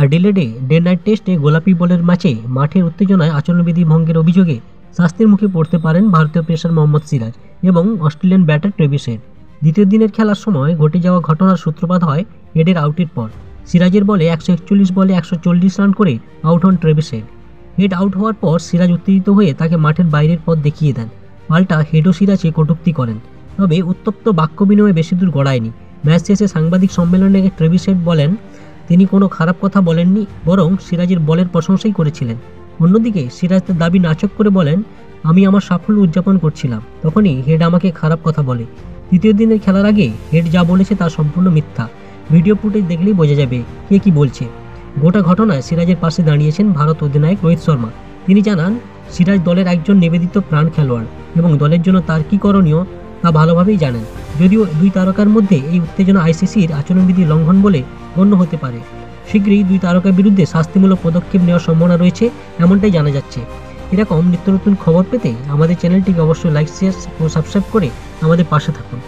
অ্যাডিলেডে day night টেস্টে গোলাপি বলের ম্যাচে মাঠের উত্তেজনায় আচরণবিধি ভঙ্গের অভিযোগে শাস্তির মুখে পড়তে পারেন ভারতীয় পেসার মোহাম্মদ সিরাজ এবং অস্ট্রেলিয়ান ব্যাটার ট্রেভিস হেড। দ্বিতীয় দিনের খেলার সময় ঘটে যাওয়া ঘটনার সূত্রপাত হয় হেডের আউটের পর। সিরাজের বলে 141 বলে 140 রান করে আউট হন ট্রেভিস হেড। হেড আউট হওয়ার পর সিরাজ উত্তেজিত হয়ে তাকে মাঠের বাইরের পথ দেখিয়ে দেন। পাল্টা হেডও সিরাজকে কটূক্তি করেন, তবে উত্তপ্ত বাক্য বিনিময়ে বেশি দূর গড়ায়নি। ম্যাচ শেষে সাংবাদিক সম্মেলনে ট্রেভিস হেড বলেন তিনি কোনো খারাপ কথা বলেননি, বরং সিরাজের বলের প্রশংসাই করেছিলেন। অন্যদিকে সিরাজ তার দাবি নাচক করে বলেন, আমি আমার সাফল্য উদযাপন করছিলাম, তখনই হেড আমাকে খারাপ কথা বলে। তৃতীয় দিনের খেলার আগে হেড যা বলেছে তা সম্পূর্ণ মিথ্যা। ভিডিও ফুটেজ দেখলেই বোঝা যাবে কে কি বলছে। গোটা ঘটনায় সিরাজের পাশে দাঁড়িয়েছেন ভারত অধিনায়ক রোহিত শর্মা। তিনি জানান সিরাজ দলের একজন নিবেদিত প্রাণ খেলোয়াড় এবং দলের জন্য তার কী করণীয় তা ভালোভাবেই জানেন। যদিও দুই তারকার মধ্যে এই উত্তেজনা আইসিসির আচরণবিধি লঙ্ঘন বলে গণ্য হতে পারে। শীঘ্রই দুই তারকার বিরুদ্ধে শাস্তিমূলক পদক্ষেপ নেওয়ার সম্ভাবনা রয়েছে, এমনটাই জানা যাচ্ছে। এরকম নিত্য নতুন খবর পেতে আমাদের চ্যানেলটিকে অবশ্যই লাইক, শেয়ার ও সাবস্ক্রাইব করে আমাদের পাশে থাকুন।